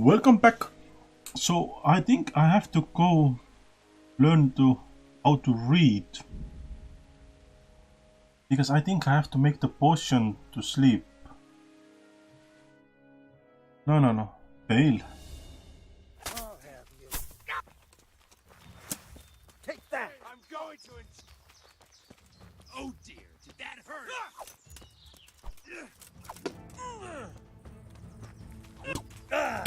Welcome back. So I think I have to go learn how to read, because I think I have to make the potion to sleep. No. Fail. I'll have you. Take that! I'm going to. Oh dear, did that hurt? Ow!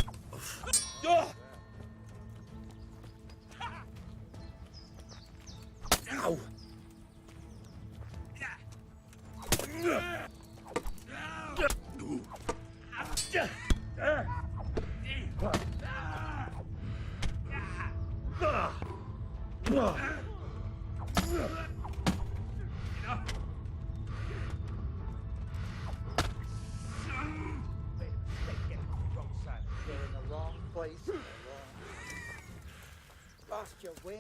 Lost your wind?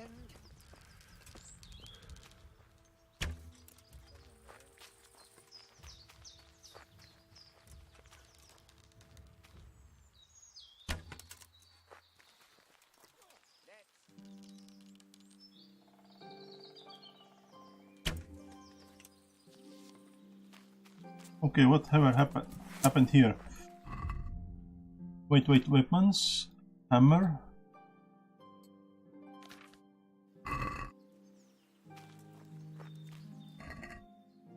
Okay, whatever happened here? Wait, weapons, hammer.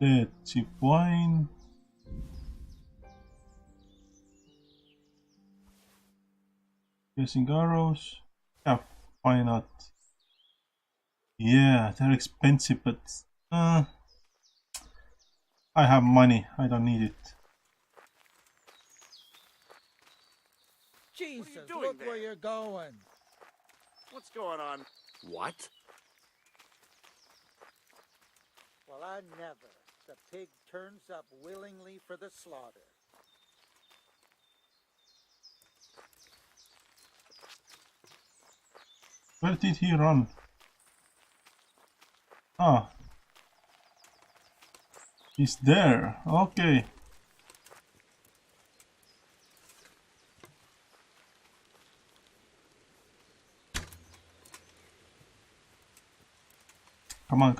Dead cheap wine. Piercing arrows. Yeah, why not? Yeah, they're expensive, but I have money. I don't need it. Jesus, doing look there? where you're going. What's going on? What? Well, I never. The pig turns up willingly for the slaughter. Where did he run? Ah. He's there. Okay. Come on.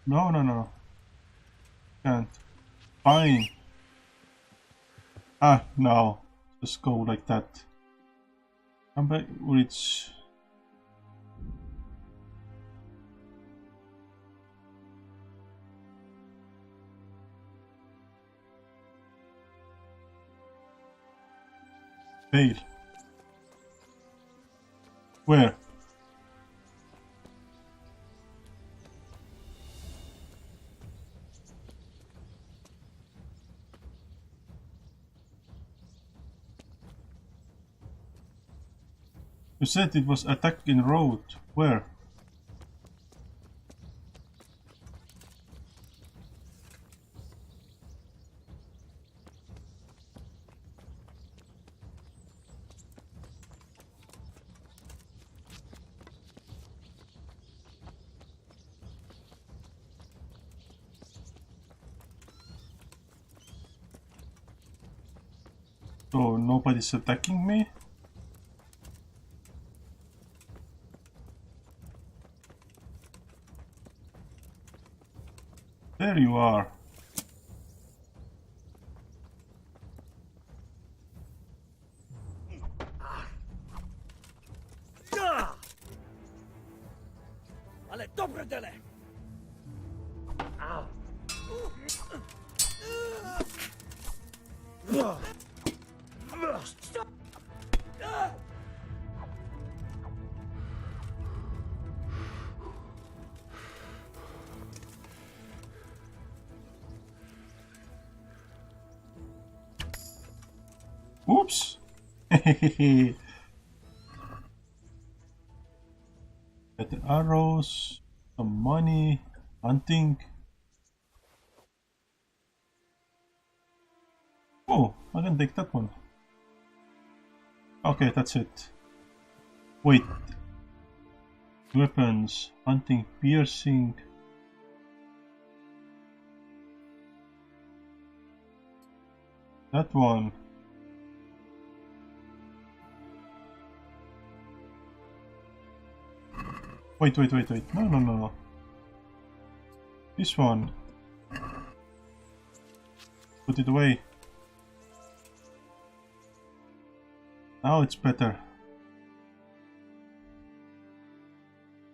No. Can't. Fine. Ah, no. Just go like that. Come back, reach. Fail. Where? You said it was attack in road. Where? So nobody's attacking me? There you are. Ale dobre dele! Ow! Stop! Oops. Get the arrows, some money, hunting. Oh, I can take that one. Okay, that's it. Wait. Weapons. Hunting, piercing. That one. Wait. No. This one. Put it away. Now it's better.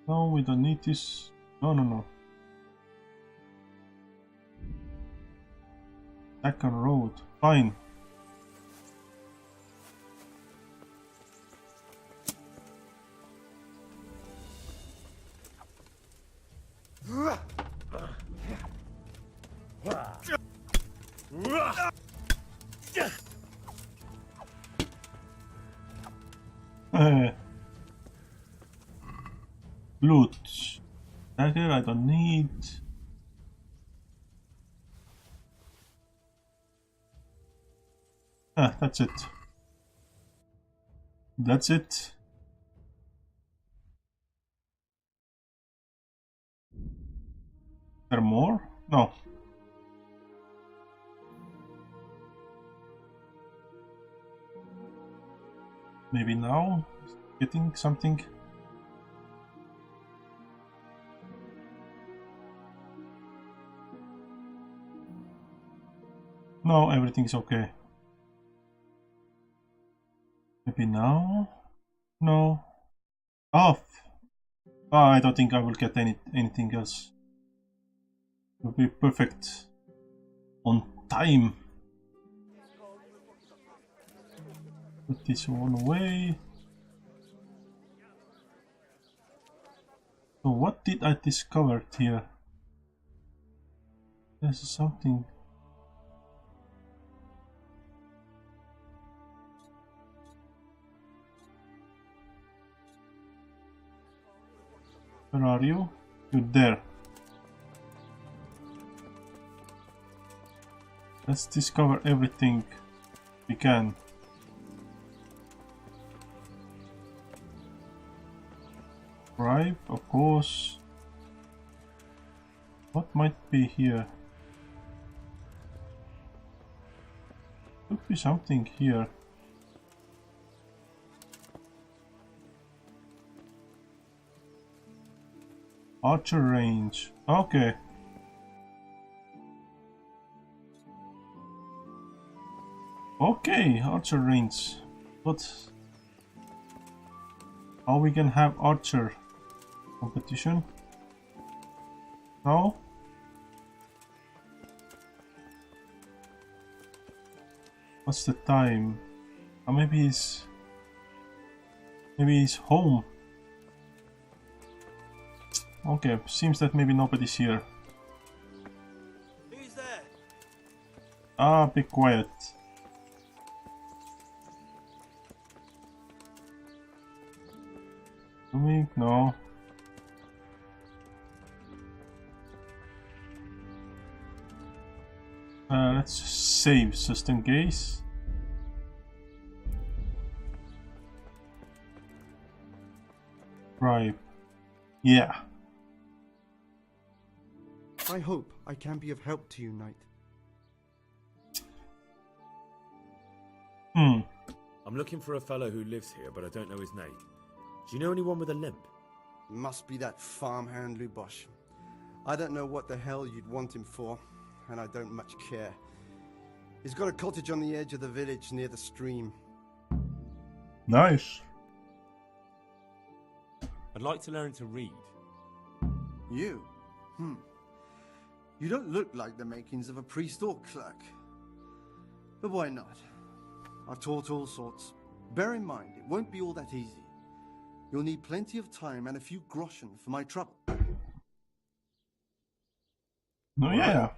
No, we don't need this. No. Back on road. Fine. Loot. Dagger I don't need. Ah, that's it. That's it. There more? No. Maybe now? Getting something? No, everything's okay. Maybe now? No. Off! Oh, I don't think I will get anything else. It will be perfect. On time. Put this one away. So what did I discover here? There's something. Where are you? You're there. Let's discover everything we can. Bribe, of course. What might be here? Could be something here. Archer range. Okay. Okay, archer range. But how we can have archer competition? No? What's the time? Or maybe he's home. Okay, seems that maybe nobody's here. Who's there? Ah, be quiet. Doing? No. Let's save just in case. Right. Yeah. I hope I can be of help to you, knight. I'm looking for a fellow who lives here, but I don't know his name. Do you know anyone with a limp? Must be that farmhand Lubosh. I don't know what the hell you'd want him for, and I don't much care. He's got a cottage on the edge of the village near the stream. Nice. I'd like to learn to read. You? You don't look like the makings of a priest or clerk. But why not? I've taught all sorts. Bear in mind, it won't be all that easy. You'll need plenty of time and a few groschen for my trouble. No, yeah.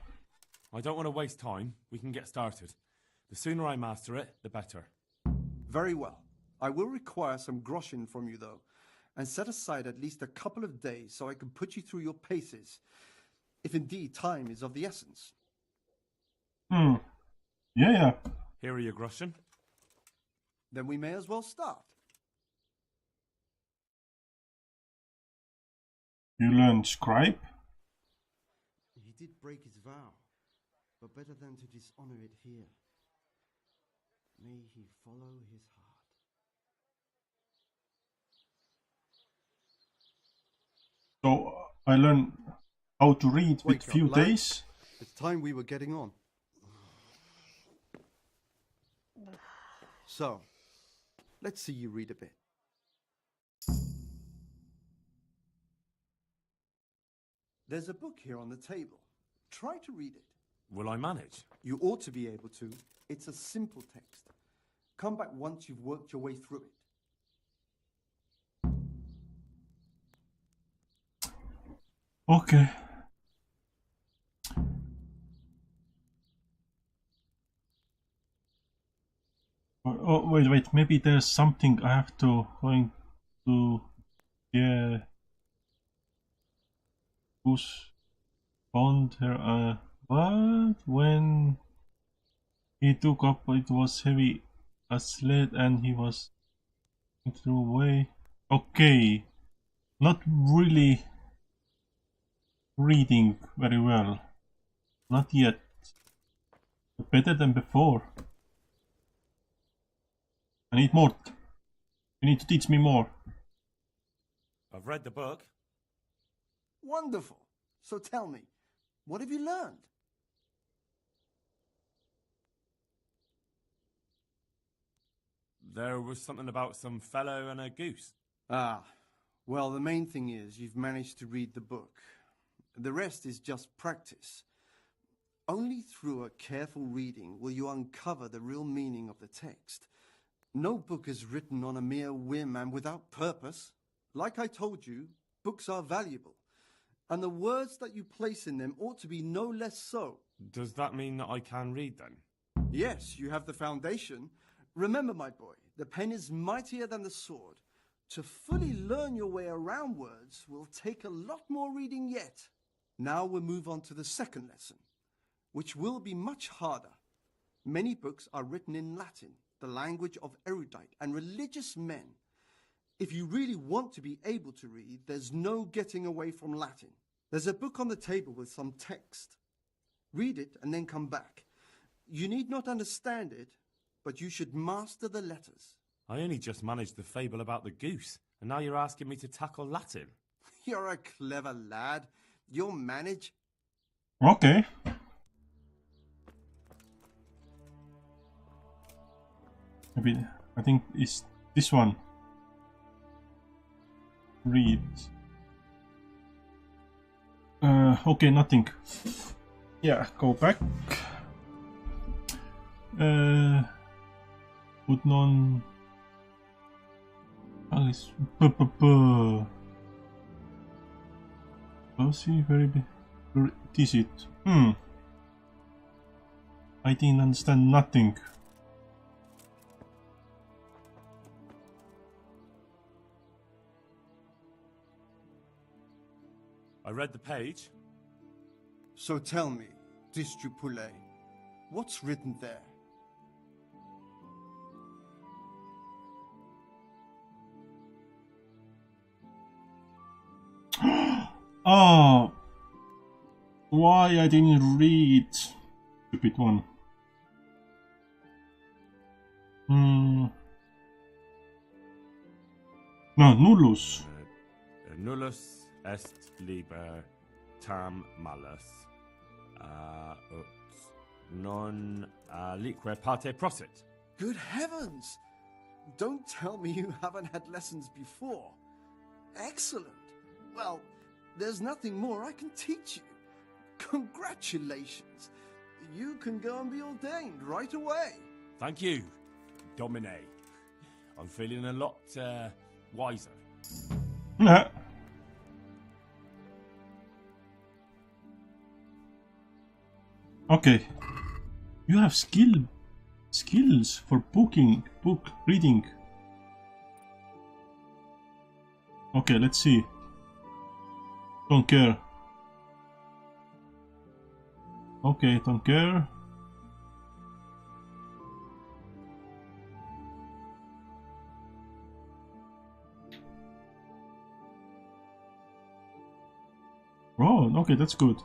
I don't want to waste time. We can get started. The sooner I master it, the better. Very well. I will require some groschen from you, though, and set aside at least a couple of days so I can put you through your paces, if indeed time is of the essence. Yeah. Here are your groschen. Then we may as well start. You learn scribe. He did break his vow, but better than to dishonor it here. May he follow his heart. So I learned how to read with Wake up, few lad. days. It's time we were getting on. So, let's see you read a bit. There's a book here on the table. Try to read it. Will I manage? You ought to be able to. It's a simple text. Come back once you've worked your way through it. Okay. Oh, wait. Maybe there's something I have to going to. Yeah. Who's found her? What? When he took up, it was heavy as sled, and he was threw away. Okay. Not really reading very well. Not yet. Better than before. I need more. You need to teach me more. I've read the book. Wonderful. So tell me, what have you learned? There was something about some fellow and a goose. Ah, well, the main thing is you've managed to read the book. The rest is just practice. Only through a careful reading will you uncover the real meaning of the text. No book is written on a mere whim and without purpose. Like I told you, books are valuable, and the words that you place in them ought to be no less so. Does that mean that I can read then? Yes, you have the foundation. Remember, my boy, the pen is mightier than the sword. To fully learn your way around words will take a lot more reading yet. Now we'll move on to the second lesson, which will be much harder. Many books are written in Latin, the language of erudite and religious men. If you really want to be able to read, there's no getting away from Latin. There's a book on the table with some text. Read it and then come back. You need not understand it, but you should master the letters. I only just managed the fable about the goose, and now you're asking me to tackle Latin. You're a clever lad. You'll manage. Okay. Maybe I think it's this one. Read. Okay, nothing. Yeah, go back. Put on. Alice. See, very big. Is it? I didn't understand nothing. I read the page. So tell me, Distrupule, what's written there? Oh, why I didn't read? Stupid one. No, nullus. Nullus est liber tam malus ut non alique parte prosit. Good heavens! Don't tell me you haven't had lessons before. Excellent. Well, there's nothing more I can teach you. Congratulations. You can go and be ordained right away. Thank you, Domine. I'm feeling a lot wiser. Nah. Okay. You have skills for book reading. Okay, let's see. Don't care. Okay, don't care. Oh, okay, that's good.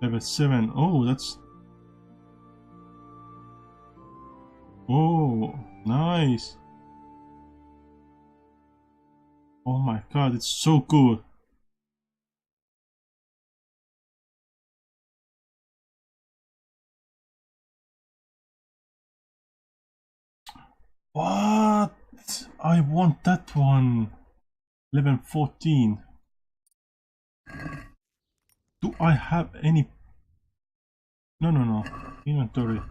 Level 7. Oh, that's... Oh, nice. Oh my god, it's so good. What? I want that one. Level 14. Do I have any... No. Inventory.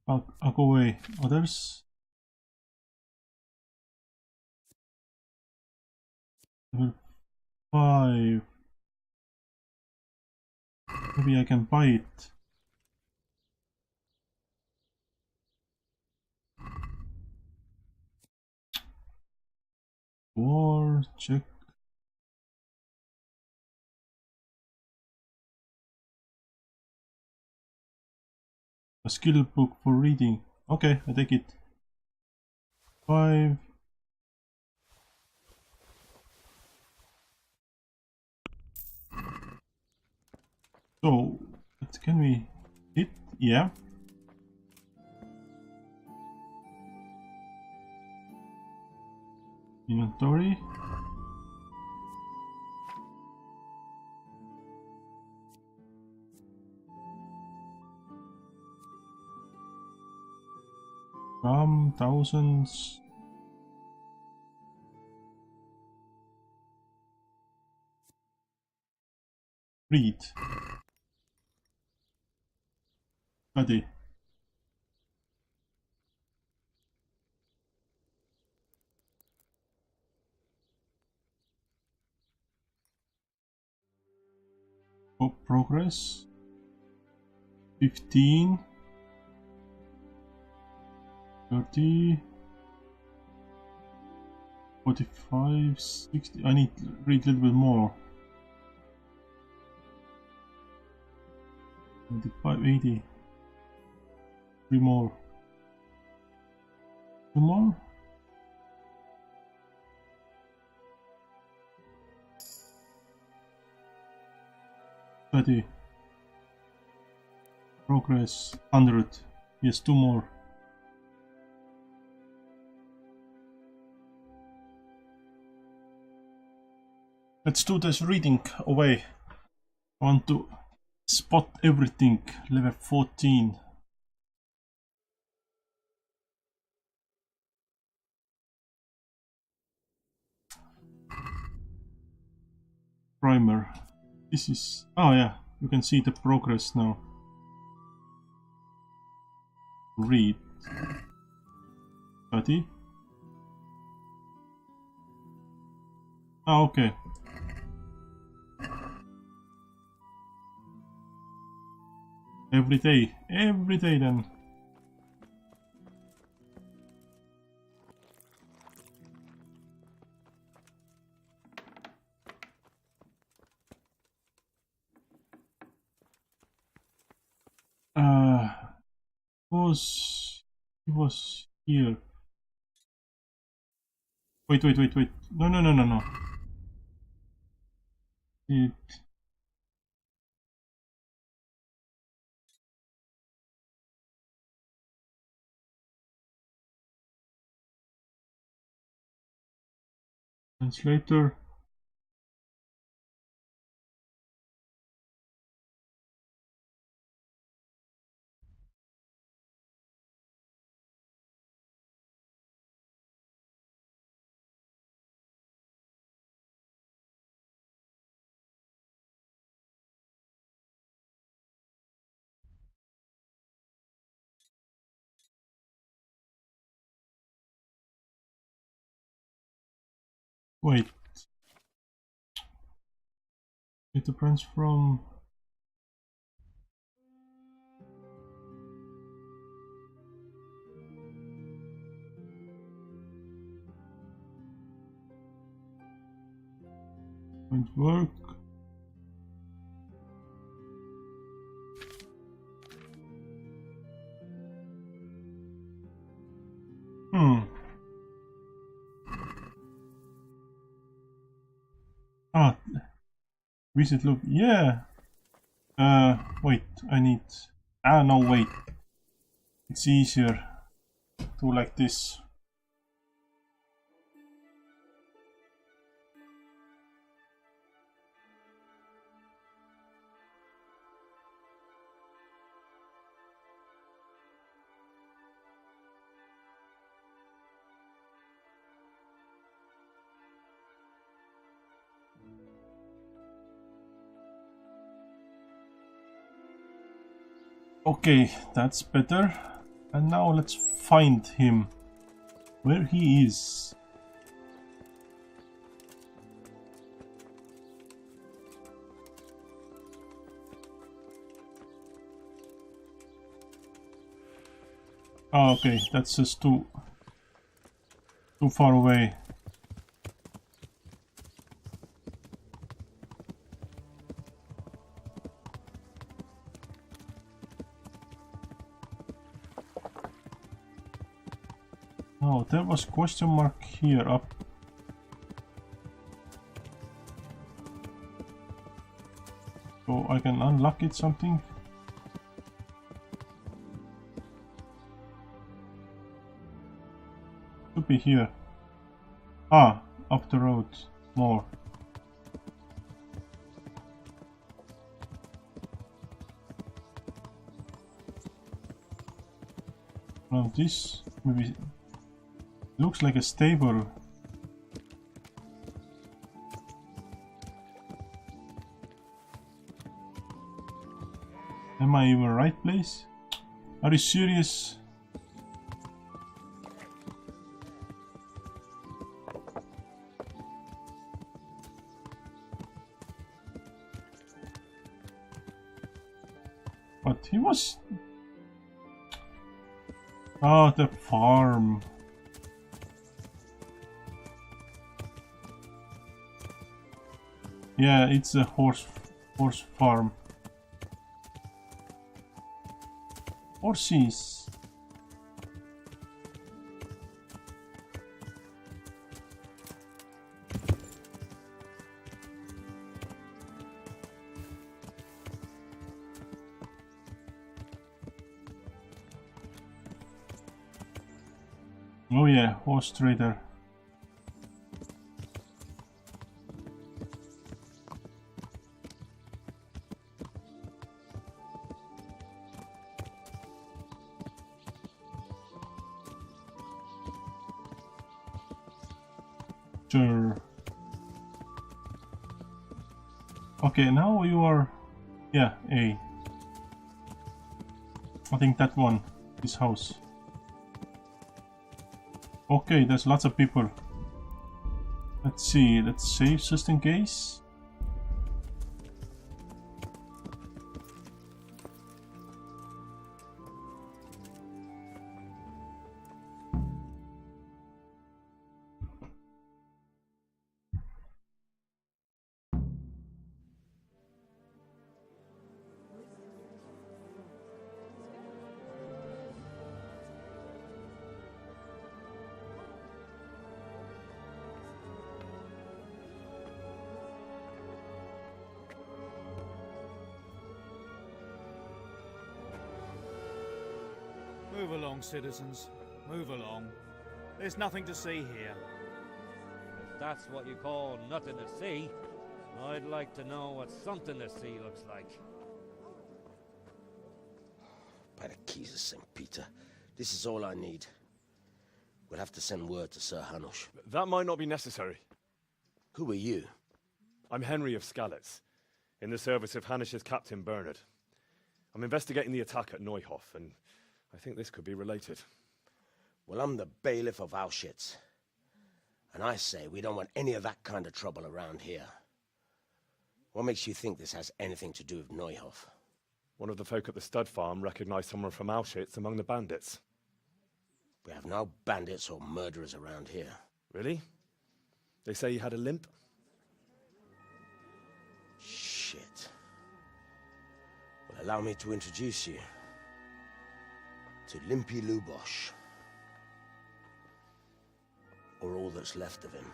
I'll go away. Others? Level 5. Maybe I can buy it. War, check. A skill book for reading. Okay, I take it. 5. So, can we hit? Yeah. Inventory. Thousands. Read. Study. Oh, progress. 15. 30. 45. 60. I need to read a little bit more. 25, 80. 3 more. 2 more. Study. Progress 100. Yes, 2 more. Let's do this reading away. I want to spot everything. Level 14. Primer. This is... Oh yeah, you can see the progress now. Read. Study. Ah, okay. Every day then. It was here. Wait. No. It... Translator. Wait. It depends from... Won't work. Ah, visit look. Yeah. Wait. I need. Ah, no, wait. It's easier to like this. Okay, that's better. And now let's find him. Where he is. Oh, okay, that's just too far away. Oh, there was question mark here up. So I can unlock it something. Should be here. Ah, up the road. More. Now this maybe looks like a stable. Am I in the right place? Are you serious? But he was... Oh, the farm. Yeah, it's a horse farm. Horses. Oh yeah, horse trader. Sure. Okay, now you are... Yeah, A. I think that one, this house. Okay, there's lots of people. Let's see, let's save just in case. Move along, citizens. Move along. There's nothing to see here. If that's what you call nothing to see, I'd like to know what something to see looks like. By the keys of St. Peter, this is all I need. We'll have to send word to Sir Hanush. That might not be necessary. Who are you? I'm Henry of Skalitz, in the service of Hanush's captain Bernard. I'm investigating the attack at Neuhof, and I think this could be related. Well, I'm the bailiff of Auschwitz. And I say we don't want any of that kind of trouble around here. What makes you think this has anything to do with Neuhof? One of the folk at the stud farm recognized someone from Auschwitz among the bandits. We have no bandits or murderers around here. Really? They say he had a limp? Shit. Well, allow me to introduce you to Limpy Lubosh. Or all that's left of him.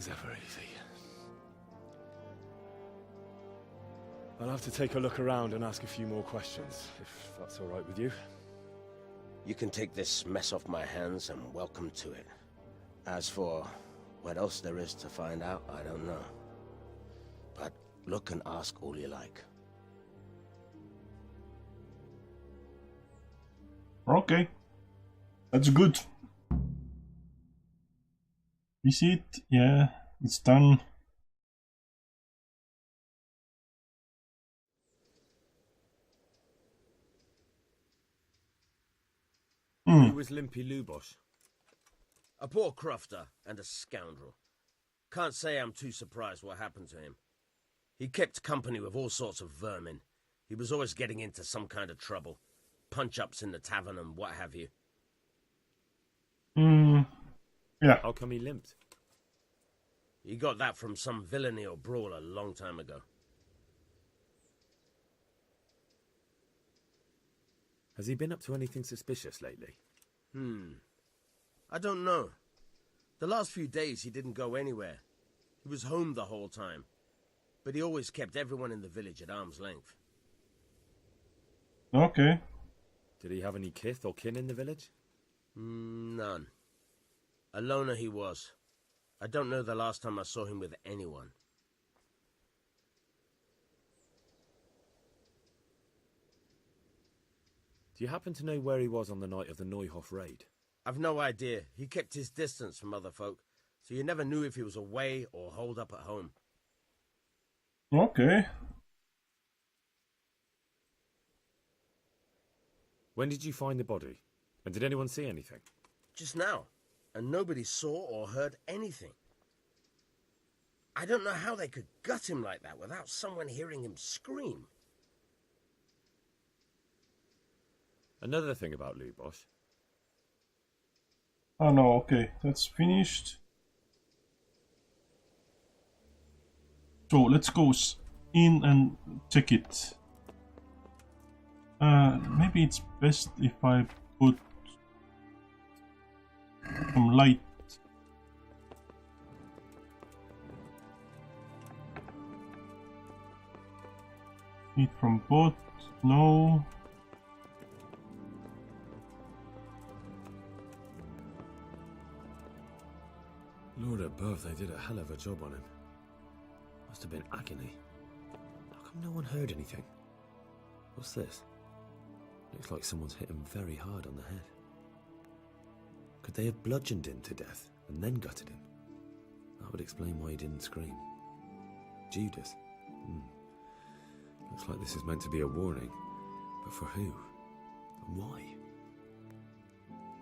Nothing's ever easy. I'll have to take a look around and ask a few more questions, if that's all right with you. You can take this mess off my hands and welcome to it. As for what else there is to find out, I don't know. But look and ask all you like. Okay. That's good. Visit, yeah, it's done. Who was Limpy Lubosh? A poor crofter and a scoundrel. Can't say I'm too surprised what happened to him. He kept company with all sorts of vermin. He was always getting into some kind of trouble. Punch-ups in the tavern and what have you. Yeah. How come he limped? He got that from some villainy or brawl a long time ago. Has he been up to anything suspicious lately? I don't know. The last few days he didn't go anywhere. He was home the whole time. But he always kept everyone in the village at arm's length. Okay. Did he have any kith or kin in the village? None. A loner he was. I don't know the last time I saw him with anyone. Do you happen to know where he was on the night of the Neuhof raid? I've no idea. He kept his distance from other folk, so you never knew if he was away or holed up at home. Okay. When did you find the body? And did anyone see anything? Just now, and nobody saw or heard anything. I don't know how they could gut him like that without someone hearing him scream. Another thing about Lubosh. Oh no, okay, that's finished. So let's go in and check it. Maybe it's best if I put some light. Heat from boat, no. Lord above, they did a hell of a job on him. Must have been agony. How come no one heard anything? What's this? Looks like someone's hit him very hard on the head. Could they have bludgeoned him to death and then gutted him? That would explain why he didn't scream. Judas? Looks like this is meant to be a warning. But for who? And why?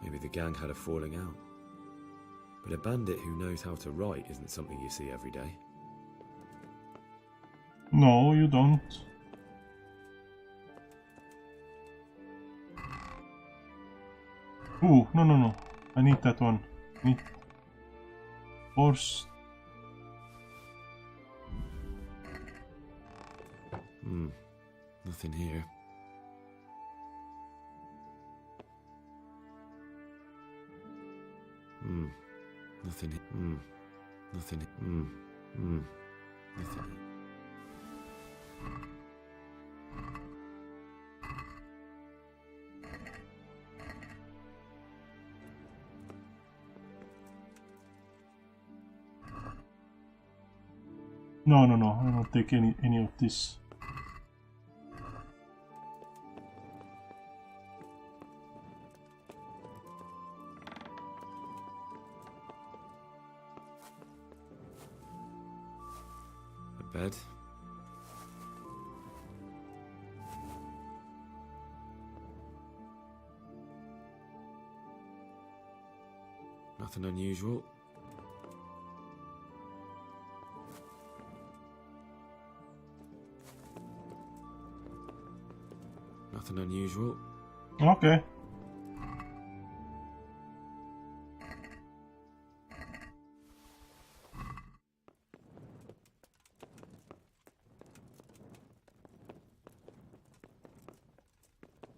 Maybe the gang had a falling out. But a bandit who knows how to write isn't something you see every day. No, you don't. Ooh, no. I need that one. Need horse. Nothing here. Nothing. Nothing. Nothing. No, I don't take any of this. A bed. Nothing unusual. Nothing unusual. Okay.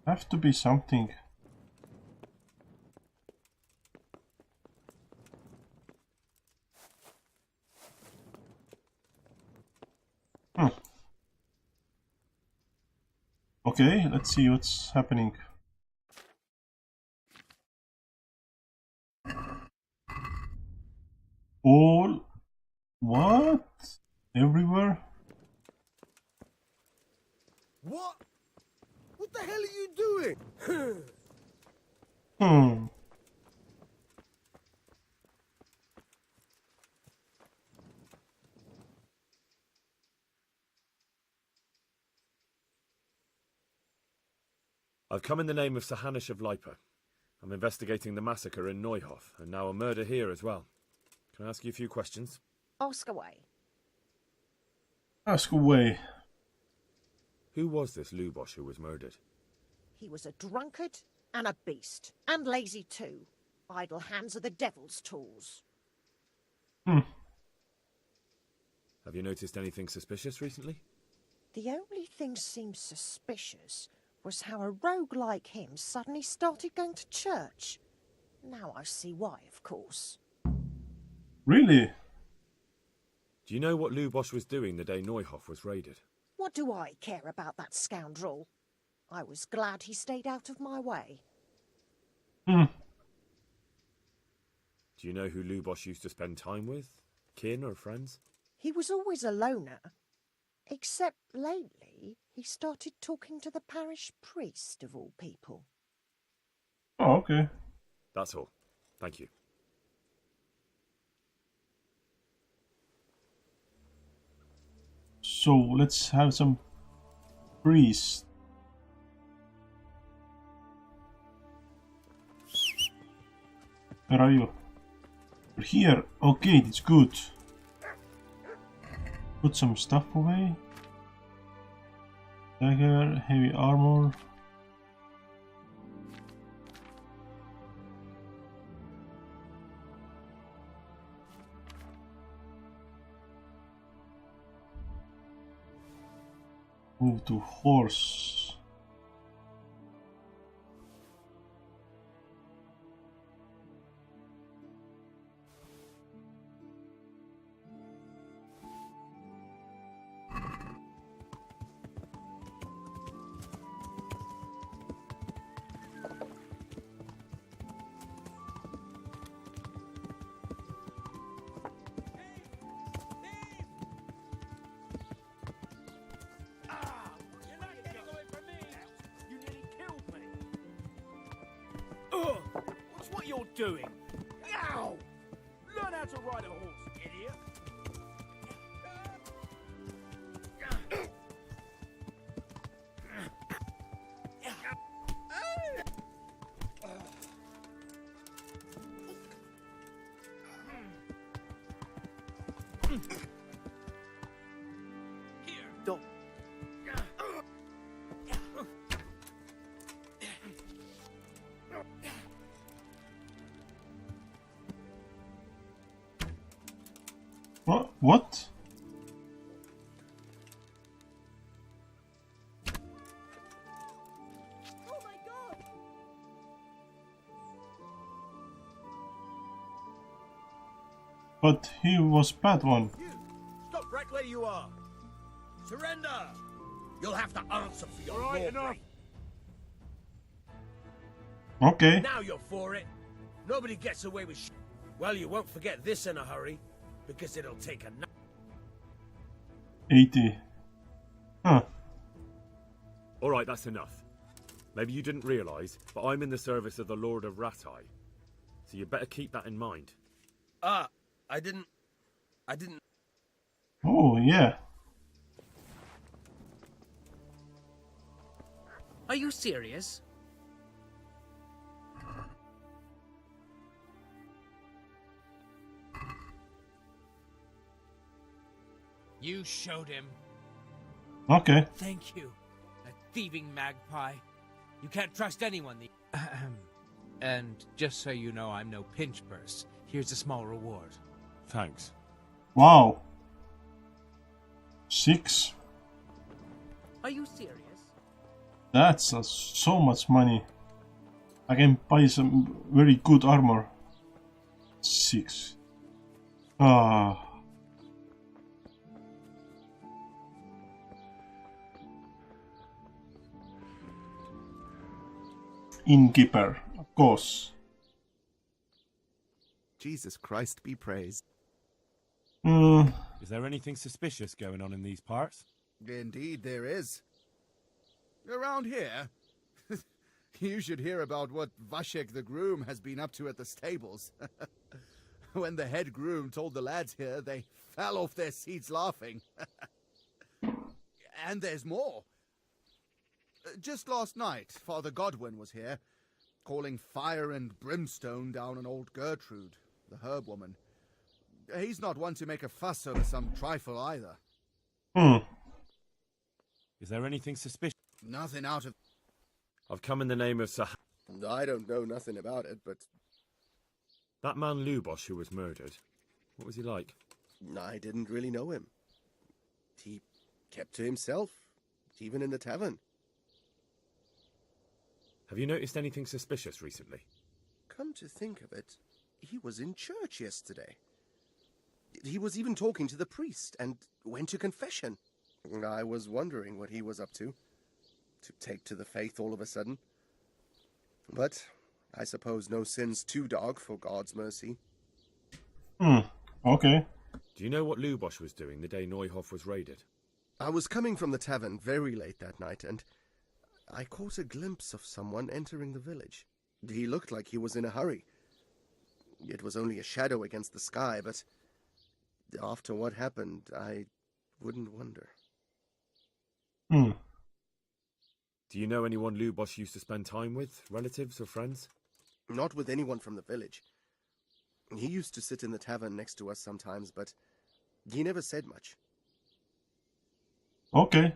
Have to be something. Okay, let's see what's happening. All... What? Everywhere? What? What the hell are you doing? Hmm. I've come in the name of Sir Hanish of Lipa. I'm investigating the massacre in Neuhof, and now a murder here as well. Can I ask you a few questions? Ask away. Ask away. Who was this Lubosh who was murdered? He was a drunkard and a beast. And lazy too. Idle hands are the devil's tools. Hmm. Have you noticed anything suspicious recently? The only thing seemed suspicious was how a rogue like him suddenly started going to church. Now I see why, of course. Really? Do you know what Lubosh was doing the day Neuhof was raided? What do I care about that scoundrel? I was glad he stayed out of my way. Hmm. Do you know who Lubosh used to spend time with? Kin or friends? He was always a loner. Except lately, he started talking to the parish priest, of all people. Oh, okay. That's all. Thank you. So, let's have some priest. Where are you? You're here. Okay, that's good. Put some stuff away. Dagger, heavy armor. Move to horse. What's what you're doing? Ow! Learn how to ride a horse, idiot! Here, don't. What? What? Oh my god! But he was bad one. You! Stop right where you are! Surrender! You'll have to answer for your Right, lawbreak. enough. Okay. Now you're for it. Nobody gets away with Well, you won't forget this in a hurry, because it'll take a 80. Huh. Alright, that's enough. Maybe you didn't realise, but I'm in the service of the Lord of Ratai. So you better keep that in mind. I didn't... Oh, yeah. Are you serious? You showed him. Okay. Thank you. A thieving magpie. You can't trust anyone. And just so you know, I'm no pinch purse. Here's a small reward. Thanks. Wow. 6. Are you serious? That's so much money. I can buy some very good armor. 6. Ah. innkeeper, of course. Jesus Christ be praised. Is there anything suspicious going on in these parts? Indeed there is. Around here, you should hear about what Vashek the groom has been up to at the stables. When the head groom told the lads here, they fell off their seats laughing. And there's more. Just last night, Father Godwin was here, calling fire and brimstone down on old Gertrude, the herb woman. He's not one to make a fuss over some trifle either. Is there anything suspicious? Nothing out of... I've come in the name of Sah... I don't know nothing about it, but... That man Lubosh who was murdered, what was he like? I didn't really know him. He kept to himself, even in the tavern. Have you noticed anything suspicious recently? Come to think of it, he was in church yesterday. He was even talking to the priest and went to confession. I was wondering what he was up to take to the faith all of a sudden. But I suppose no sin's too dark for God's mercy. Okay. Do you know what Lubosh was doing the day Neuhof was raided? I was coming from the tavern very late that night, and I caught a glimpse of someone entering the village. He looked like he was in a hurry. It was only a shadow against the sky, but after what happened, I wouldn't wonder. Do you know anyone Lubosh used to spend time with? Relatives or friends? Not with anyone from the village. He used to sit in the tavern next to us sometimes, but he never said much. Okay.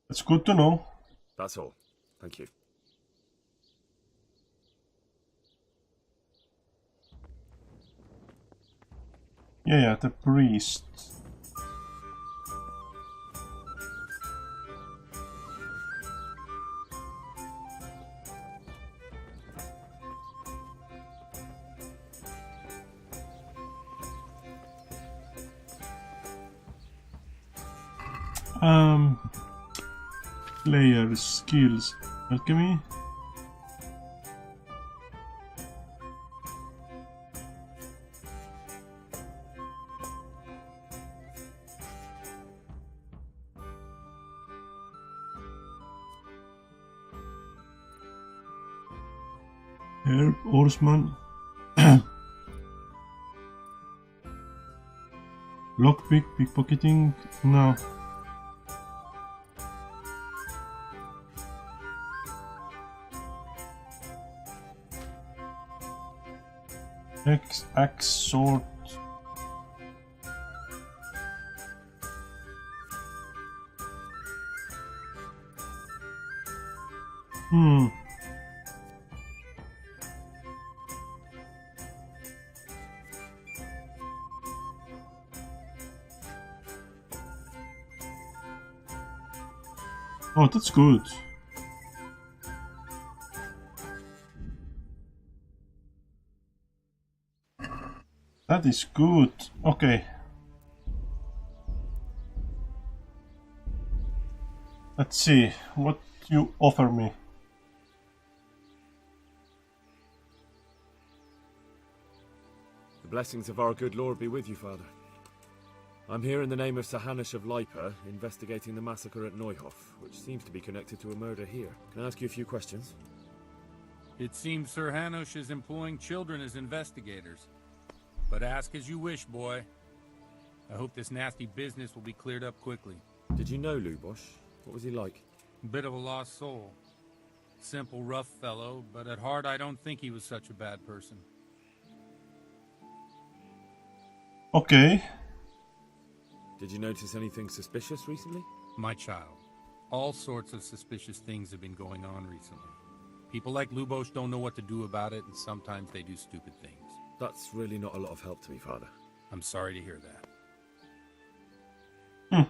That's good to know. That's all. Thank you. Yeah, the priest. Player skills. Alchemy. Herb, Horseman. Lockpick, pickpocketing. No. Axe, sword. Oh, that's good. That is good. Okay. Let's see what you offer me. The blessings of our good Lord be with you, Father. I'm here in the name of Sir Hanush of Lipa, investigating the massacre at Neuhof, which seems to be connected to a murder here. Can I ask you a few questions? It seems Sir Hanush is employing children as investigators. But ask as you wish, boy. I hope this nasty business will be cleared up quickly. Did you know Lubosh? What was he like? Bit of a lost soul. Simple, rough fellow, but at heart I don't think he was such a bad person. Okay. Did you notice anything suspicious recently? My child, all sorts of suspicious things have been going on recently. People like Lubosh don't know what to do about it, and sometimes they do stupid things. That's really not a lot of help to me, Father. I'm sorry to hear that.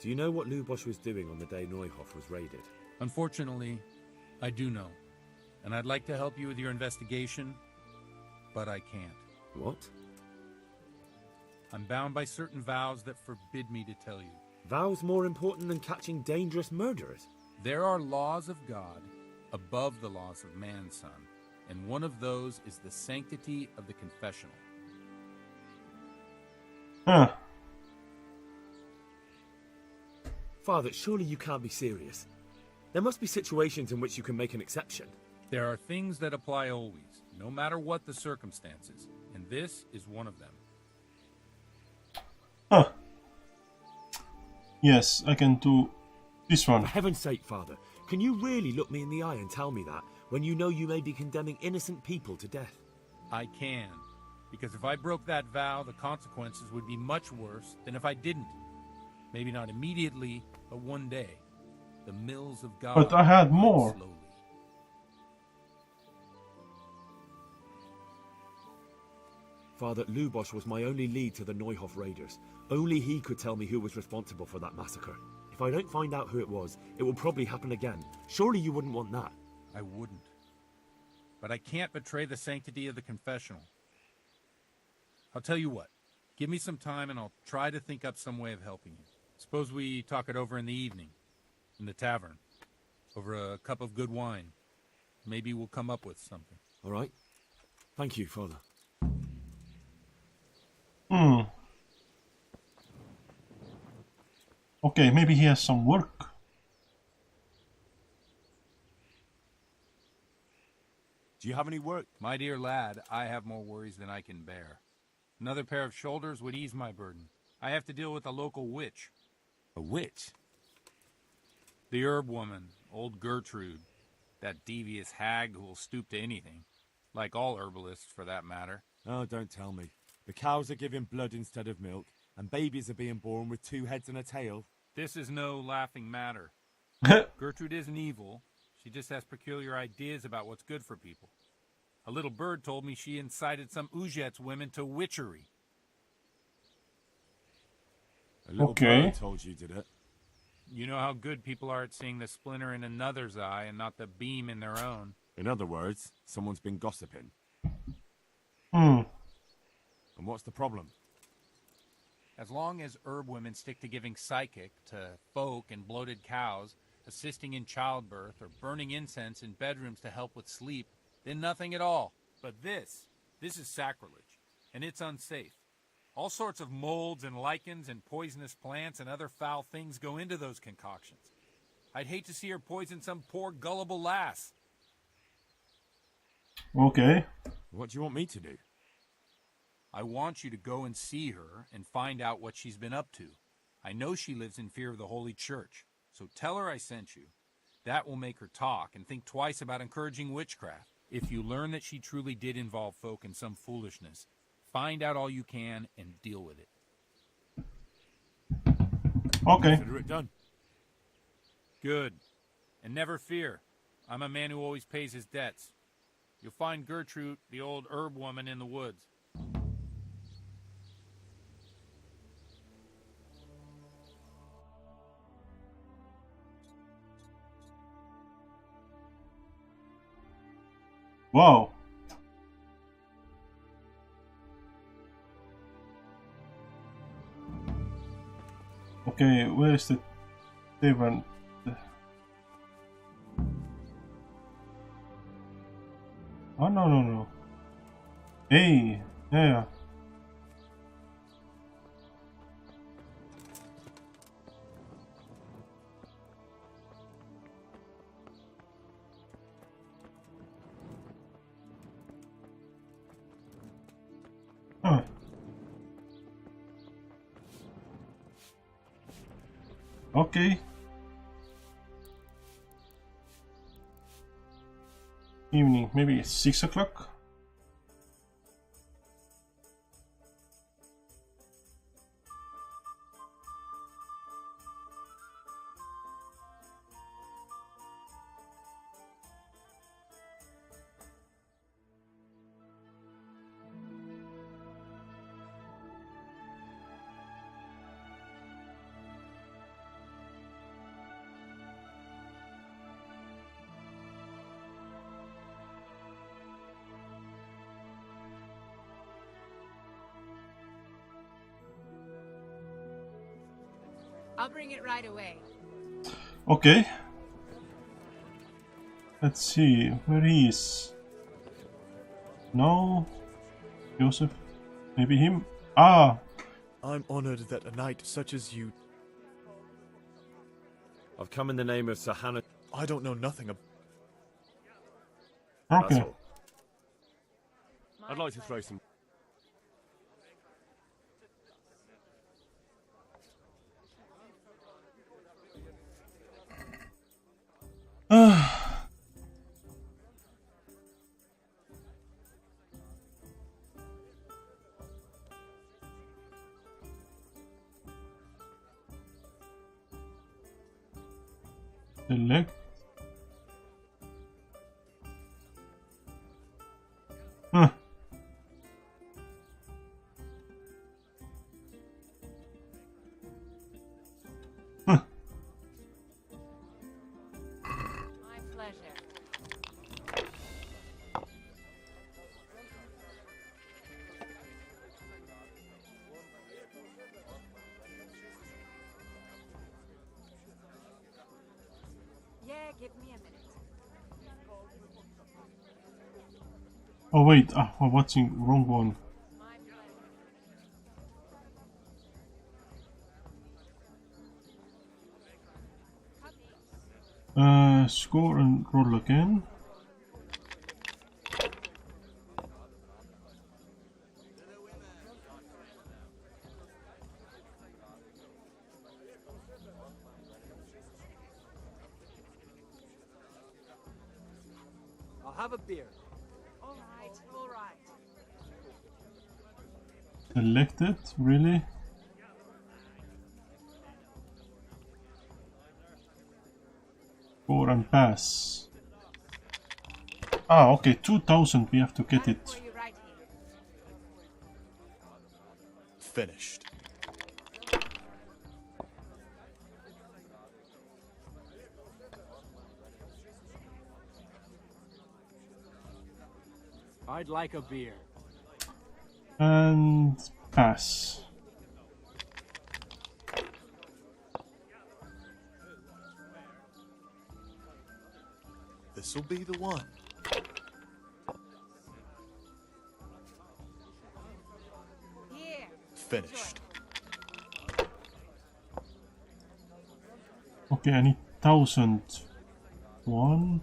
Do you know what Lubosh was doing on the day Neuhof was raided? Unfortunately, I do know. And I'd like to help you with your investigation, but I can't. What? I'm bound by certain vows that forbid me to tell you. Vows more important than catching dangerous murderers? There are laws of God, above the laws of man, son, and one of those is the sanctity of the confessional. Huh. Father, surely you can't be serious. There must be situations in which you can make an exception. There are things that apply always, no matter what the circumstances, and this is one of them. Huh. Yes, I can do this one. For heaven's sake, Father, can you really look me in the eye and tell me that when you know you may be condemning innocent people to death? I can, because if I broke that vow, the consequences would be much worse than if I didn't. Maybe not immediately, but one day. The mills of God. But I had more. Slowly. Father, Lubosh was my only lead to the Neuhof raiders. Only he could tell me who was responsible for that massacre. If I don't find out who it was, it will probably happen again. Surely you wouldn't want that. I wouldn't. But I can't betray the sanctity of the confessional. I'll tell you what. Give me some time and I'll try to think up some way of helping you. Suppose we talk it over in the evening. In the tavern. Over a cup of good wine. Maybe we'll come up with something. All right. Thank you, Father. Okay, maybe he has some work. Do you have any work? My dear lad, I have more worries than I can bear. Another pair of shoulders would ease my burden. I have to deal with a local witch. A witch? The herb woman, old Gertrude. That devious hag who will stoop to anything. Like all herbalists, for that matter. Oh, don't tell me. The cows are giving blood instead of milk, and babies are being born with 2 heads and a tail. This is no laughing matter. Gertrude isn't evil. She just has peculiar ideas about what's good for people. A little bird told me she incited some Ujet's women to witchery. A little bird told you, did it? You know how good people are at seeing the splinter in another's eye and not the beam in their own. In other words, someone's been gossiping. Hmm. And what's the problem? As long as herb women stick to giving psychic to folk and bloated cows, assisting in childbirth, or burning incense in bedrooms to help with sleep, then nothing at all. But this is sacrilege, and it's unsafe. All sorts of molds and lichens and poisonous plants and other foul things go into those concoctions. I'd hate to see her poison some poor gullible lass. Okay. What do you want me to do? I want you to go and see her and find out what she's been up to. I know she lives in fear of the Holy Church, so tell her I sent you. That will make her talk and think twice about encouraging witchcraft. If you learn that she truly did involve folk in some foolishness, find out all you can and deal with it. Okay. Consider it done. Good. And never fear. I'm a man who always pays his debts. You'll find Gertrude, the old herb woman, in the woods. Wow. Okay, where is the tavern? Oh, no. Hey, yeah. Huh. Okay. Evening, maybe 6 o'clock? I'll bring it right away. Okay. Let's see where he is. No, Joseph, maybe him. Ah, I'm honored that a knight such as you. I've come in the name of Sir Hannah. I don't know nothing about. okay. I'd like to throw some. Select. Huh. Huh. My pleasure. Yeah, give me a minute. Oh wait, I'm watching wrong one. Score and roll again. I'll have a beer. All right, all right. Selected, really? Score and pass. Ah, okay, 2000 we have to get it. Finished. I'd like a beer. And pass. This'll be the one. Here. Finished. Okay, I need 1001.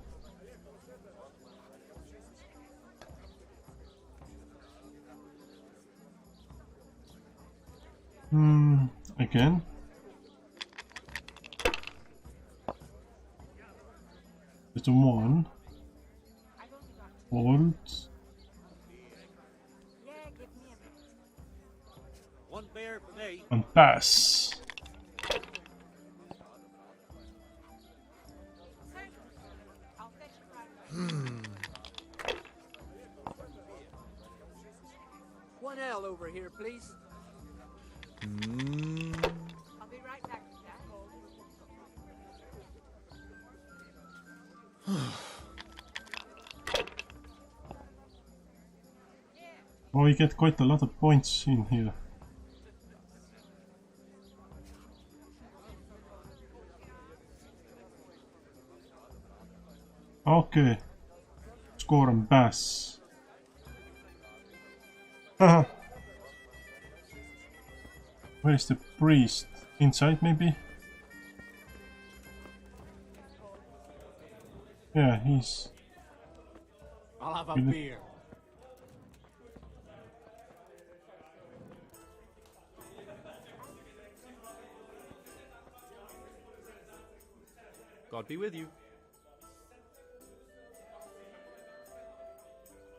Again. Just a 1. Hold. Yeah, give me a minute. One beer for me. And pass. I'll fetch it right away. One L over here, please. I'll be right back with that. Oh, you get quite a lot of points in here. Okay. Score and pass. Haha. Where is the priest? Inside, maybe? Yeah, he's... I'll have a beer. God be with you.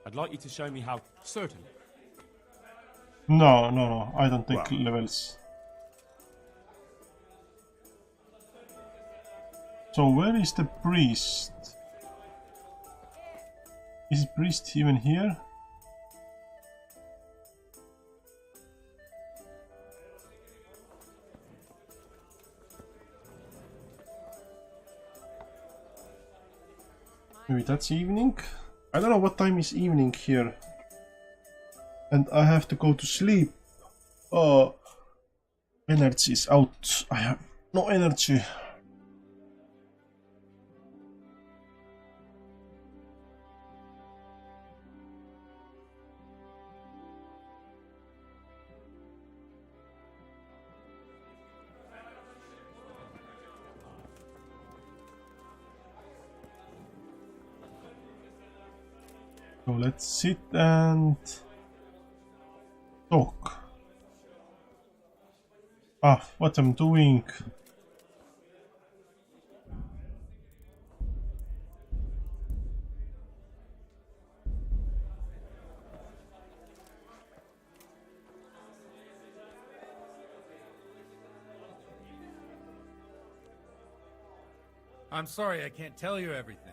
I'd like you to show me how. Certain. No, I don't take levels. So where is the priest? Is priest even here? Maybe that's evening? I don't know what time is evening here. And I have to go to sleep. Oh, energy is out. I have no energy. So let's sit and talk. What I'm doing. I'm sorry I can't tell you everything,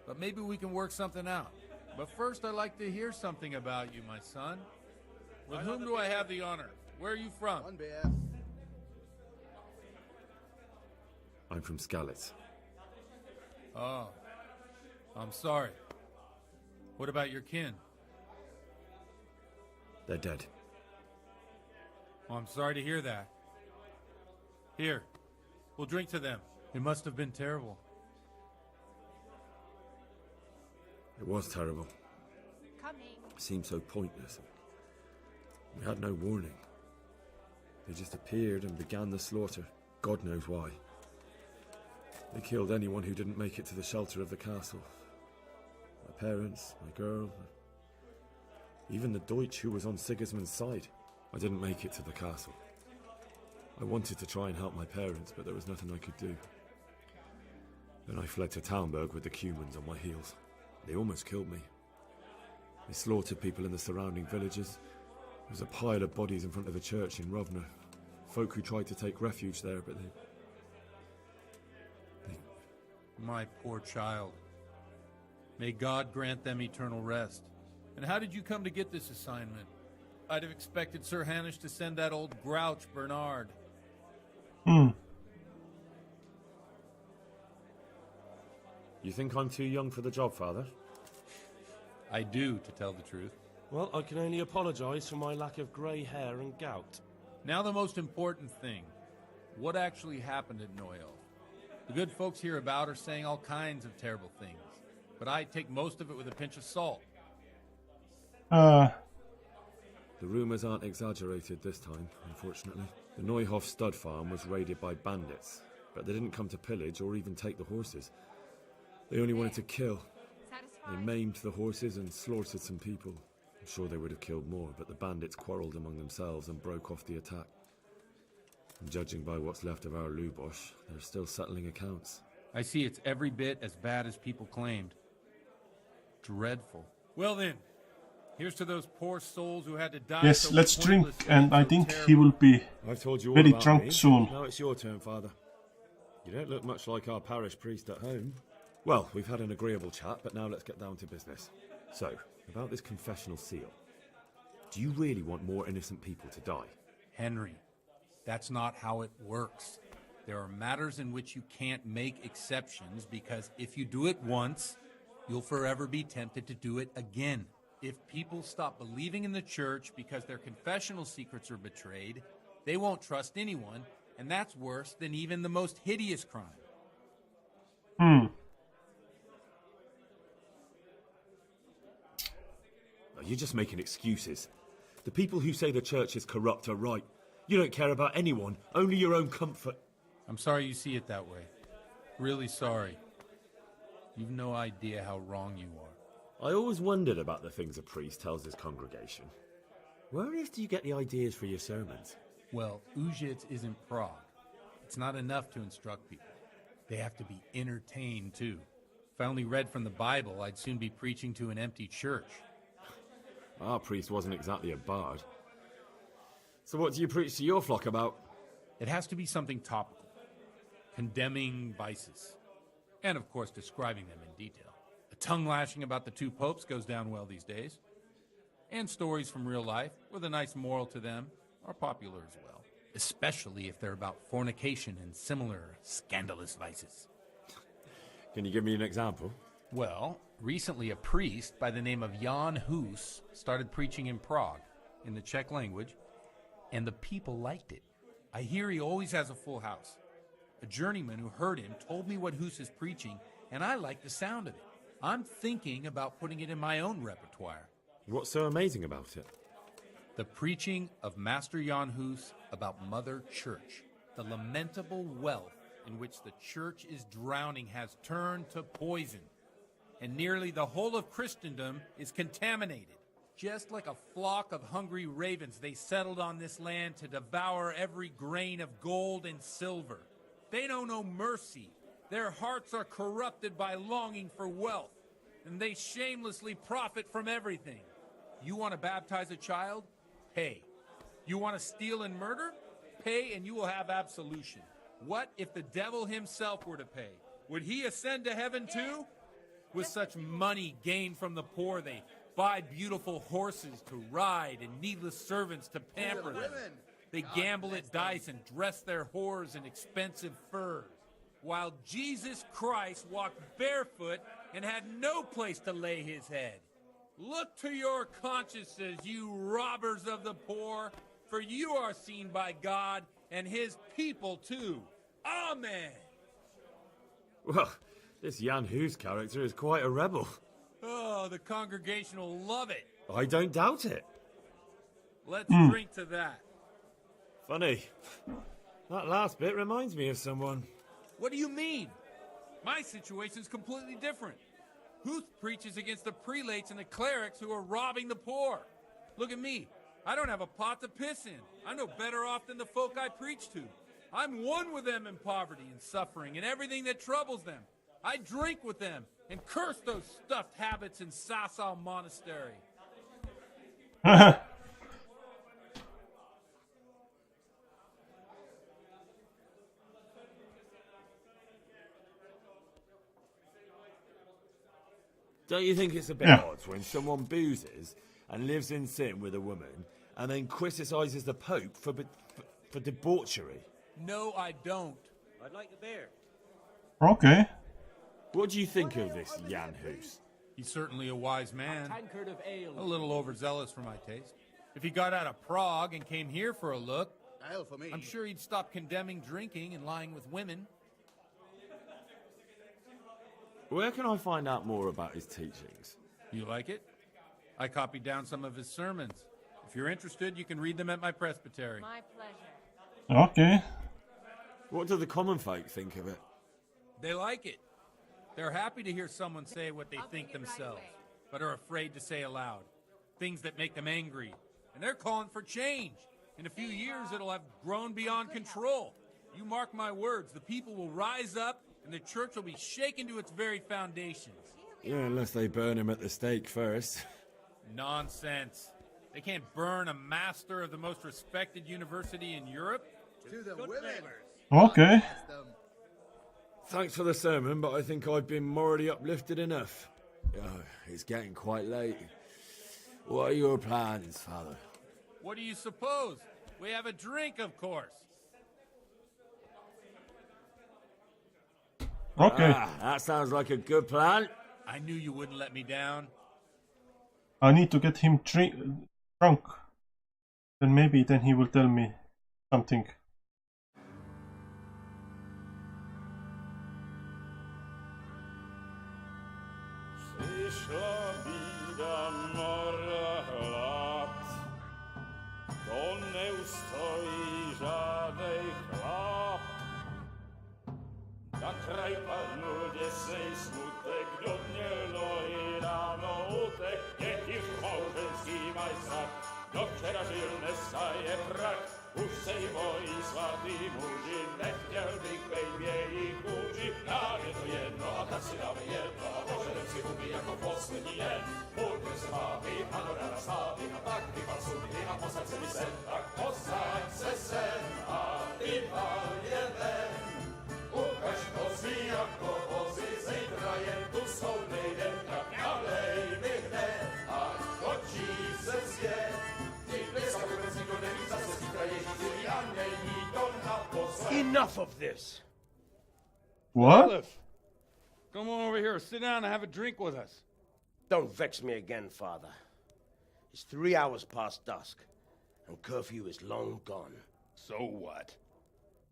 but maybe we can work something out. But first, I'd like to hear something about you, my son. With whom do I have the honor? Where are you from? One beer. I'm from Skalitz. Oh, I'm sorry. What about your kin? They're dead. Oh, I'm sorry to hear that. Here, we'll drink to them. It must have been terrible. It was terrible. Coming. It seemed so pointless. We had no warning. They just appeared and began the slaughter. God knows why. They killed anyone who didn't make it to the shelter of the castle. My parents, my girl, even the Deutsch who was on Sigismund's side. I didn't make it to the castle. I wanted to try and help my parents, but there was nothing I could do. Then I fled to Talmberg with the Cumans on my heels. They almost killed me. They slaughtered people in the surrounding villages. There was a pile of bodies in front of the church in Rovno. Folk who tried to take refuge there, but they... My poor child. May God grant them eternal rest. And how did you come to get this assignment? I'd have expected Sir Hanish to send that old grouch, Bernard. You think I'm too young for the job, Father? I do, to tell the truth. Well, I can only apologise for my lack of grey hair and gout. Now the most important thing. What actually happened at Noel? The good folks hereabout are saying all kinds of terrible things, but I take most of it with a pinch of salt. The rumours aren't exaggerated this time, unfortunately. The Neuhof stud farm was raided by bandits, but they didn't come to pillage or even take the horses. They only wanted to kill. They maimed the horses and slaughtered some people. I'm sure they would have killed more, but the bandits quarrelled among themselves and broke off the attack. And judging by what's left of our Lubosh, they're still settling accounts. I see it's every bit as bad as people claimed. Dreadful. Well then, here's to those poor souls who had to die. Yes, so let's drink, pointlessly and I so think terribly. he will be I've told you all very about drunk me. soon. Now it's your turn, Father. You don't look much like our parish priest at home. Well, we've had an agreeable chat, but now let's get down to business. So, about this confessional seal. Do you really want more innocent people to die? Henry, that's not how it works. There are matters in which you can't make exceptions because if you do it once, you'll forever be tempted to do it again. If people stop believing in the church because their confessional secrets are betrayed, they won't trust anyone, and that's worse than even the most hideous crime. You're just making excuses. The people who say the church is corrupt are right. You don't care about anyone, only your own comfort. I'm sorry you see it that way. Really sorry. You've no idea how wrong you are. I always wondered about the things a priest tells his congregation. Where on earth do you get the ideas for your sermons? Well, Ujits isn't Prague. It's not enough to instruct people. They have to be entertained, too. If I only read from the Bible, I'd soon be preaching to an empty church. Our priest wasn't exactly a bard. So what do you preach to your flock about? It has to be something topical. Condemning vices. And, of course, describing them in detail. A tongue-lashing about the two popes goes down well these days. And stories from real life, with a nice moral to them, are popular as well. Especially if they're about fornication and similar scandalous vices. Can you give me an example? Well, recently a priest by the name of Jan Hus started preaching in Prague, in the Czech language, and the people liked it. I hear he always has a full house. A journeyman who heard him told me what Hus is preaching, and I like the sound of it. I'm thinking about putting it in my own repertoire. What's so amazing about it? The preaching of Master Jan Hus about Mother Church. The lamentable wealth in which the church is drowning has turned to poison. and nearly the whole of Christendom is contaminated. Just like a flock of hungry ravens, they settled on this land to devour every grain of gold and silver. They know no mercy. Their hearts are corrupted by longing for wealth, and they shamelessly profit from everything. You want to baptize a child? Pay. You want to steal and murder? Pay and you will have absolution. What if the devil himself were to pay? Would he ascend to heaven too? With such money gained from the poor, they buy beautiful horses to ride and needless servants to pamper them. They gamble at dice and dress their whores in expensive furs. While Jesus Christ walked barefoot and had no place to lay his head. Look to your consciences, you robbers of the poor, for you are seen by God and his people too. Amen. Well, this Jan Hus character is quite a rebel. Oh, the congregation will love it. I don't doubt it. Let's drink to that. Funny. That last bit reminds me of someone. What do you mean? My situation's completely different. Huth preaches against the prelates and the clerics who are robbing the poor. Look at me. I don't have a pot to piss in. I'm no better off than the folk I preach to. I'm one with them in poverty and suffering and everything that troubles them. I drink with them and curse those stuffed habits in Sasau Monastery. Don't you think it's a bit odd when someone boozes and lives in sin with a woman and then criticises the Pope for debauchery? No, I don't. I'd like a beer. Okay. What do you think of this Jan Hus? He's certainly a wise man. A tankard of ale. A little overzealous for my taste. If he got out of Prague and came here for a look, Ale for me. I'm sure he'd stop condemning drinking and lying with women. Where can I find out more about his teachings? You like it? I copied down some of his sermons. If you're interested, you can read them at my presbytery. My pleasure. Okay. What do the common folk think of it? They like it. They're happy to hear someone say what they think themselves, but are afraid to say aloud. Things that make them angry. And they're calling for change. In a few years, it'll have grown beyond control. You mark my words, the people will rise up and the church will be shaken to its very foundations. Yeah, unless they burn him at the stake first. Nonsense. They can't burn a master of the most respected university in Europe. To the women. Okay. Thanks for the sermon, but I think I've been morally uplifted enough. Oh, it's getting quite late. What are your plans, Father? What do you suppose? We have a drink, of course. Okay. That sounds like a good plan. I knew you wouldn't let me down. I need to get him drunk. Then maybe he will tell me something. Enough of this! What? Olive, come on over here, sit down and have a drink with us. Don't vex me again, Father. It's 3 hours past dusk, and curfew is long gone. So what?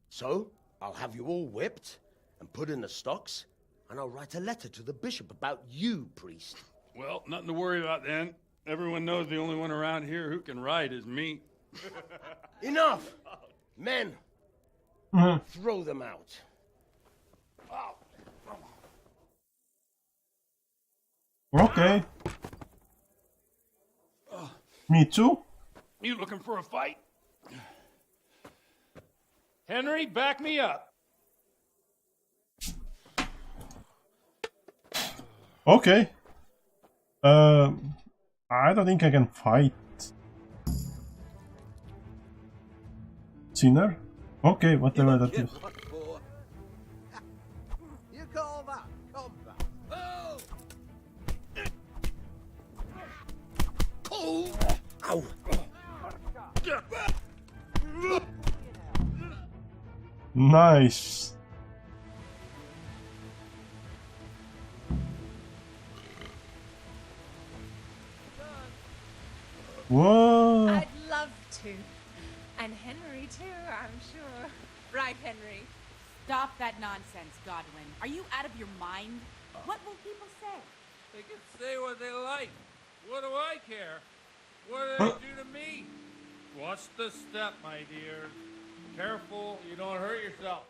So, I'll have you all whipped and put in the stocks, and I'll write a letter to the bishop about you, priest. Well, nothing to worry about then. Everyone knows the only one around here who can write is me. Enough! Men, throw them out. Okay. Me too. You looking for a fight? Henry, back me up. Okay. I don't think I can fight. Sinner? Okay, whatever that is. You call that combat? Oh! Ow! Nice. Whoa. I'd love to. And Henry too, I'm sure. Right, Henry. Stop that nonsense, Godwin. Are you out of your mind? What will people say? They can say what they like. What do I care? What do they do to me? Watch the step, my dear. Careful, you don't hurt yourself.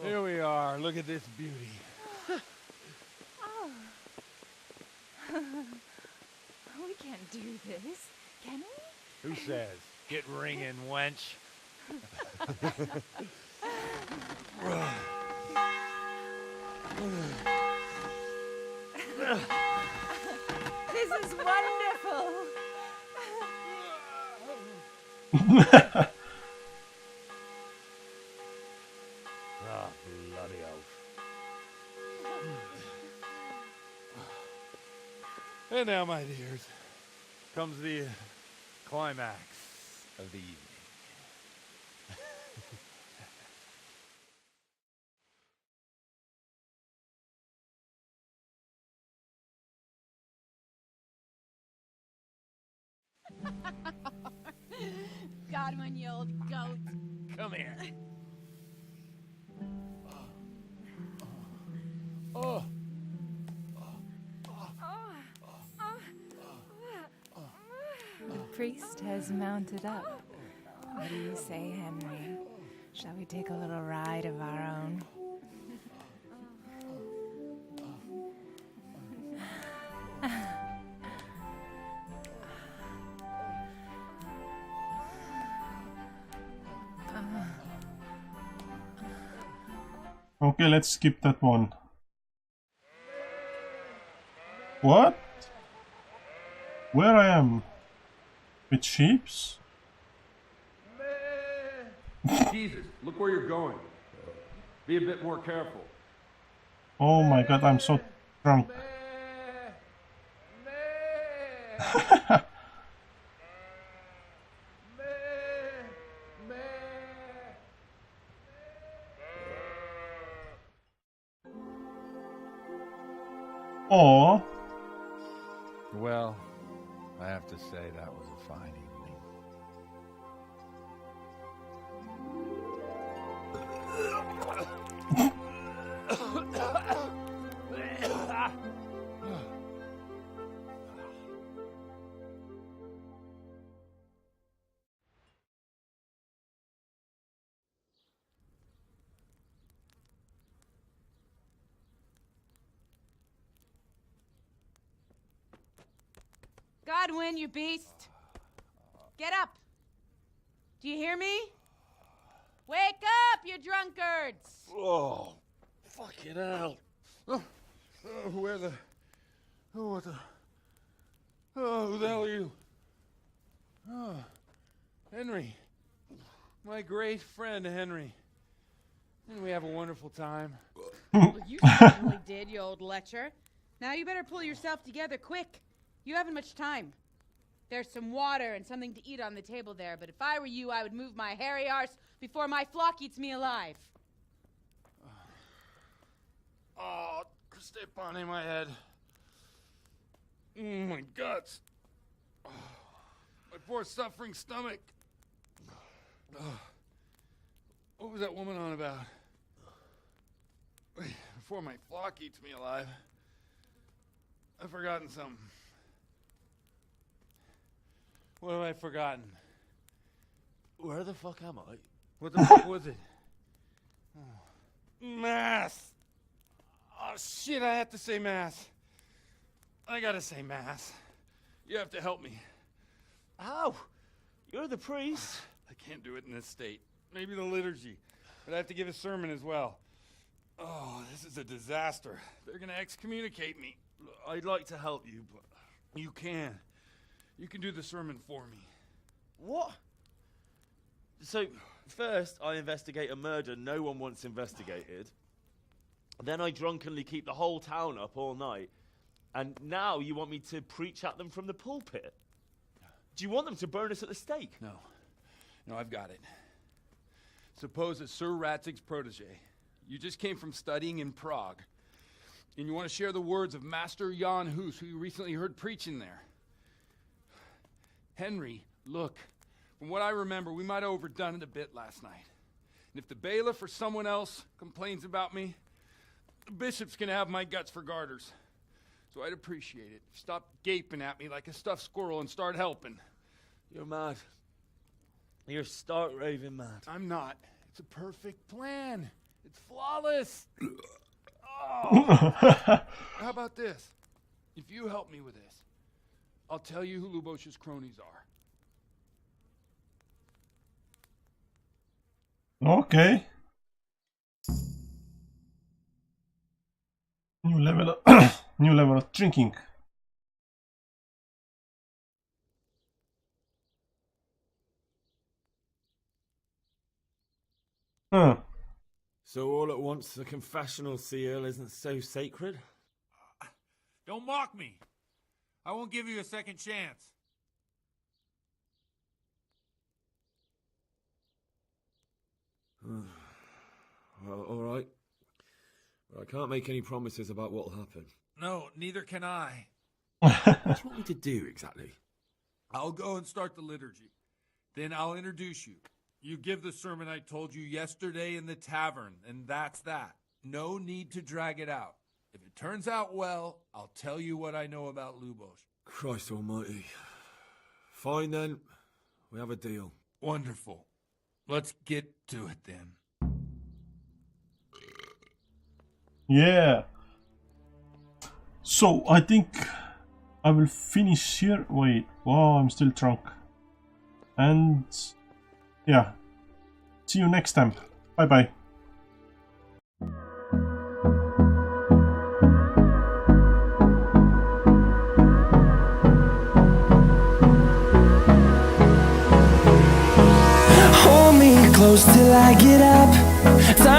Here we are. Look at this beauty. Oh. We can't do this, can we? Who says? Get ringing, wench. This is wonderful. Ah, bloody oath. And now, my dears, comes the climax of the evening. Godwin, you old goat. Come here. Oh. The priest has mounted up. What do you say, Henry? Shall we take a little ride of our own? Okay, let's skip that one. What? Where I am? With sheeps? Jesus, look where you're going. Be a bit more careful. Oh my god, I'm so drunk. Oh. Well, I have to say that was a fine evening. Godwin, you beast. Get up. Do you hear me? Wake up, you drunkards. Oh, fucking hell. Where the... Oh, what the... Oh, who the hell are you? Oh, Henry. My great friend, Henry. And we have a wonderful time. Well, you certainly did, you old lecher. Now you better pull yourself together quick. You haven't much time. There's some water and something to eat on the table there, but if I were you, I would move my hairy arse before my flock eats me alive. Oh, step on in my head. My guts. Oh, my poor suffering stomach. Oh, what was that woman on about? Wait, before my flock eats me alive. I've forgotten something. What have I forgotten? Where the fuck am I? What the fuck was it? Oh. Mass! Oh shit, I have to say mass. I gotta say mass. You have to help me. How? You're the priest. I can't do it in this state. Maybe the liturgy. But I have to give a sermon as well. Oh, this is a disaster. They're gonna excommunicate me. I'd like to help you, but... You can. You can do the sermon for me. What? So, first I investigate a murder no one wants investigated. Then I drunkenly keep the whole town up all night. And now you want me to preach at them from the pulpit? Do you want them to burn us at the stake? No. No, I've got it. Suppose that Sir Ratzig's protege. You just came from studying in Prague. And you want to share the words of Master Jan Hus, who you recently heard preaching there. Henry, look. From what I remember, we might have overdone it a bit last night. And if the bailiff or someone else complains about me, the bishop's gonna have my guts for garters. So I'd appreciate it. Stop gaping at me like a stuffed squirrel and start helping. You're mad. You're stark raving mad. I'm not. It's a perfect plan. It's flawless. Oh. How about this? If you help me with this, I'll tell you who Lubosh's cronies are. Okay. New level new level of drinking. Huh. So all at once the confessional seal isn't so sacred? Don't mock me. I won't give you a second chance. Well, all right. But I can't make any promises about what'll happen. No, neither can I. What do you want me to do exactly? I'll go and start the liturgy. Then I'll introduce you. You give the sermon I told you yesterday in the tavern, and that's that. No need to drag it out. If it turns out well, I'll tell you what I know about Lubosh. Christ almighty. Fine then. We have a deal. Wonderful. Let's get to it then. Yeah. So I think I will finish here. Wait, wow, I'm still drunk. And yeah, see you next time. Bye bye. Hold me close till I get up.